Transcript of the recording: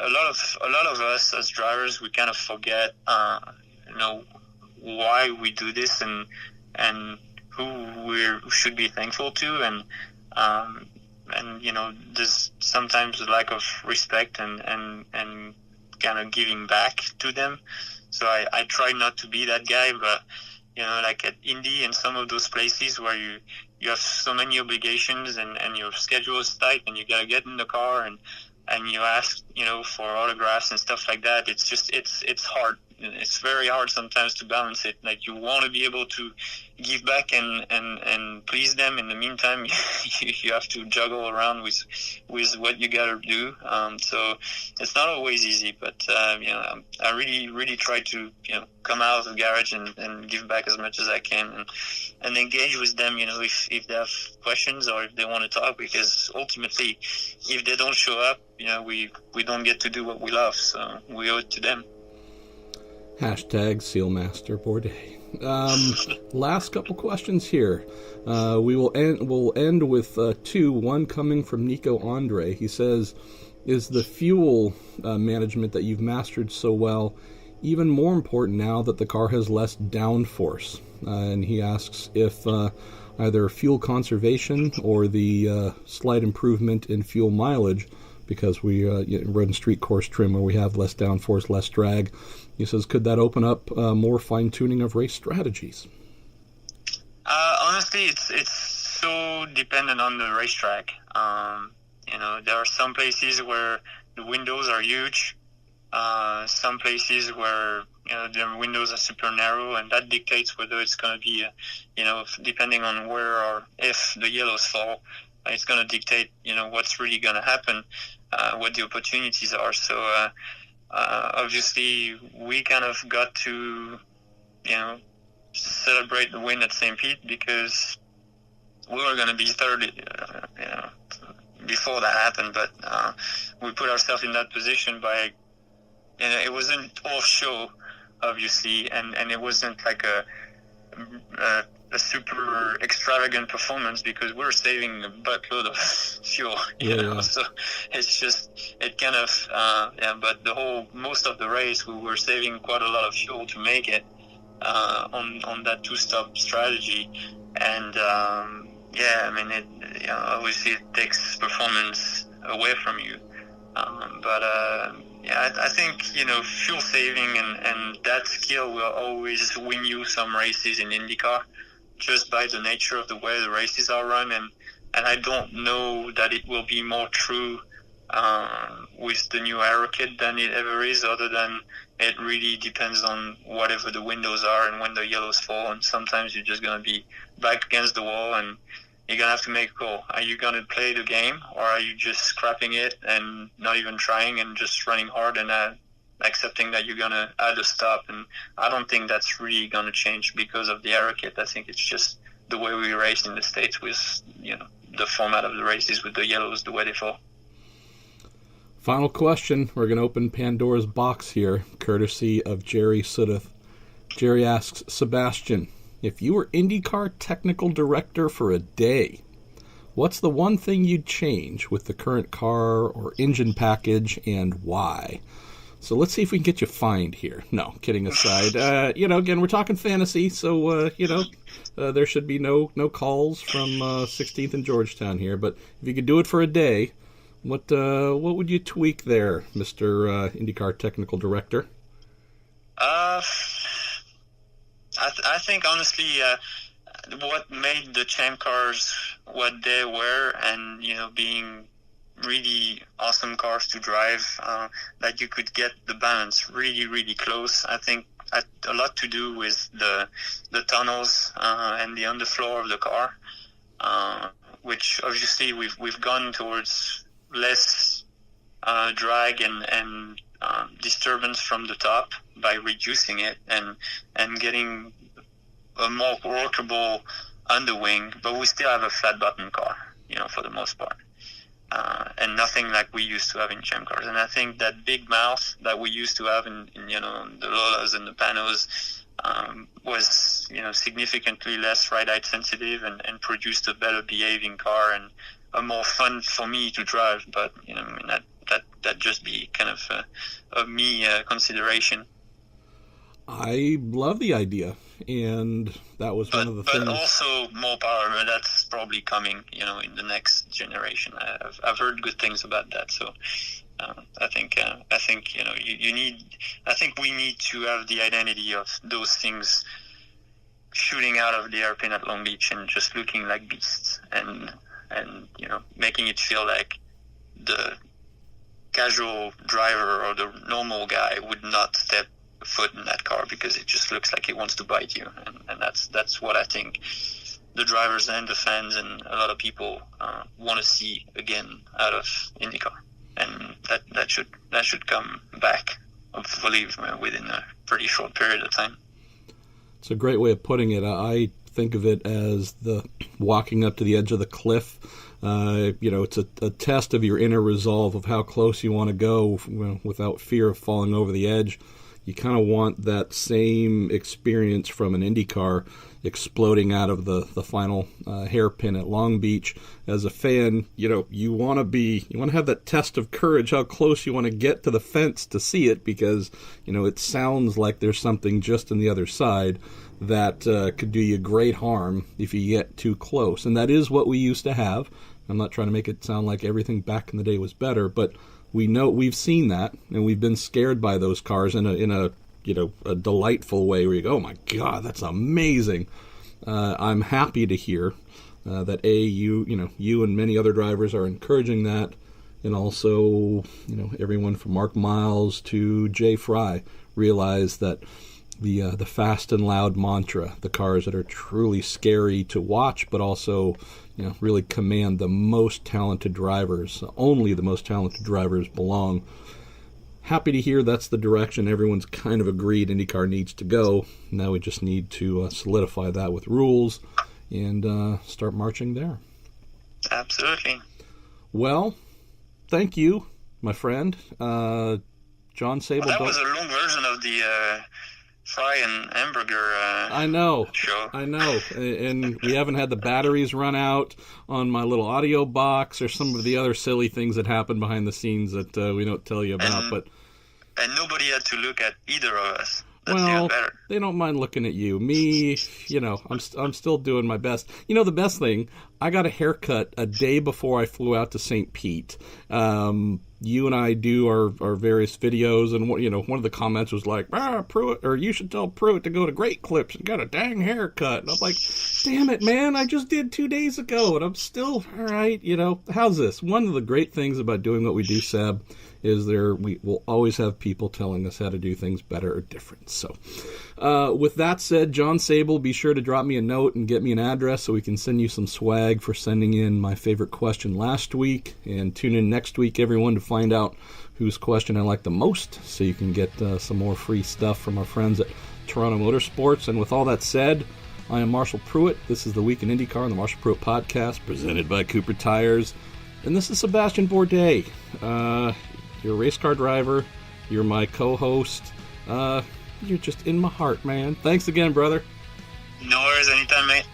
a lot of us as drivers, we kind of forget, why we do this and who we should be thankful to, and there's sometimes a lack of respect and kind of giving back to them. So I try not to be that guy, but like at Indy and some of those places where you have so many obligations and your schedule is tight and you gotta get in the car and you ask for autographs and stuff like that. It's hard. It's very hard sometimes to balance it. Like, you want to be able to give back and please them. In the meantime, you have to juggle around with what you gotta do. So it's not always easy, but I really try to come out of the garage and give back as much as I can and engage with them. If they have questions or if they want to talk, because ultimately, if they don't show up, we don't get to do what we love. So we owe it to them. #Sealmaster Bourdais. Last couple questions here. We'll end with two. One coming from Nico Andre. He says, "Is the fuel management that you've mastered so well even more important now that the car has less downforce?" And he asks if either fuel conservation or the slight improvement in fuel mileage, because we rode in street course trim where we have less downforce, less drag. He says, could that open up more fine-tuning of race strategies? Honestly, it's so dependent on the racetrack. There are some places where the windows are huge, some places where the windows are super narrow, and that dictates whether it's going to be, depending on where or if the yellows fall, it's going to dictate, what's really going to happen, what the opportunities are. So, obviously, we kind of got to, celebrate the win at St. Pete because we were going to be third, before that happened. But we put ourselves in that position by, it wasn't all show, obviously, and it wasn't like a super extravagant performance because we're saving a buttload of fuel, so it's just, it kind of, but most of the race, we were saving quite a lot of fuel to make it, on that two-stop strategy. And, obviously it takes performance away from you. I think, fuel saving and that skill will always win you some races in IndyCar, just by the nature of the way the races are run, and I don't know that it will be more true with the new aero kit than it ever is, other than it really depends on whatever the windows are and when the yellows fall, and sometimes you're just going to be back against the wall and you're going to have to make a call. Are you going to play the game, or are you just scrapping it and not even trying and just running hard and accepting that you're going to add a stop? And I don't think that's really going to change because of the aero kit. I think it's just the way we race in the States with, the format of the races with the yellows, the way they fall. Final question. We're going to open Pandora's box here, courtesy of Jerry Sudduth. Jerry asks, Sebastian, if you were IndyCar technical director for a day, what's the one thing you'd change with the current car or engine package, and why? So let's see if we can get you fined here. No, kidding aside. Again, we're talking fantasy, so, there should be no calls from 16th and Georgetown here. But if you could do it for a day, what would you tweak there, Mr. IndyCar Technical Director? I think, honestly, what made the Champ cars what they were, and, being really awesome cars to drive, that you could get the balance really, really close. I think had a lot to do with the tunnels and the underfloor of the car, which obviously we've gone towards less drag and disturbance from the top by reducing it and getting a more workable underwing, but we still have a flat bottom car, for the most part. And nothing like we used to have in Champ cars. And I think that big mouth that we used to have in the Lolas and the Panos was, significantly less ride height sensitive and produced a better behaving car and a more fun for me to drive. But, that that just be kind of a me consideration. I love the idea, and that was one of the things. But also more power, but that's probably coming, in the next generation. I've heard good things about that, so I think you need. I think we need to have the identity of those things shooting out of the hairpin at Long Beach and just looking like beasts, and making it feel like the casual driver or the normal guy would not step foot in that car because it just looks like it wants to bite you, and that's what I think the drivers and the fans and a lot of people want to see again out of IndyCar, and that should come back, hopefully within a pretty short period of time. It's a great way of putting it. I think of it as the walking up to the edge of the cliff. It's a test of your inner resolve of how close you want to go without fear of falling over the edge. You kind of want that same experience from an IndyCar exploding out of the final hairpin at Long Beach. As a fan, you want to have that test of courage, how close you want to get to the fence to see it, because it sounds like there's something just on the other side that could do you great harm if you get too close. And that is what we used to have. I'm not trying to make it sound like everything back in the day was better, but we've seen that, and we've been scared by those cars in a delightful way where you go, oh my God, that's amazing. I'm happy to hear that you and many other drivers are encouraging that, and also everyone from Mark Miles to Jay Fry realize that the fast and loud mantra, the cars that are truly scary to watch, but also really command the most talented drivers. Only the most talented drivers belong. Happy to hear that's the direction everyone's kind of agreed IndyCar needs to go. Now we just need to solidify that with rules and start marching there. Absolutely. Well, thank you, my friend. John Sable. Well, that was a long version of the Fry and Hamburger show. I know. And we haven't had the batteries run out on my little audio box or some of the other silly things that happen behind the scenes that we don't tell you about. And nobody had to look at either of us. That's well, better. They don't mind looking at you. Me, I'm still doing my best. The best thing, I got a haircut a day before I flew out to St. Pete. You and I do our various videos, and one of the comments was like, Pruett, or you should tell Pruett to go to Great Clips and get a dang haircut. And I'm like, damn it, man, I just did 2 days ago, and I'm still, all right, how's this? One of the great things about doing what we do, Seb, is we will always have people telling us how to do things better or different. So with that said, John Sable, be sure to drop me a note and get me an address so we can send you some swag for sending in my favorite question last week. And tune in next week, everyone, to find out whose question I like the most, so you can get some more free stuff from our friends at Toronto Motorsports. And with all that said, I am Marshall Pruett. This is the Week in IndyCar on the Marshall Pruett Podcast, presented by Cooper Tires. And this is Sebastian Bourdais. You're a race car driver. You're my co-host. You're just in my heart, man. Thanks again, brother. No worries, anytime, mate.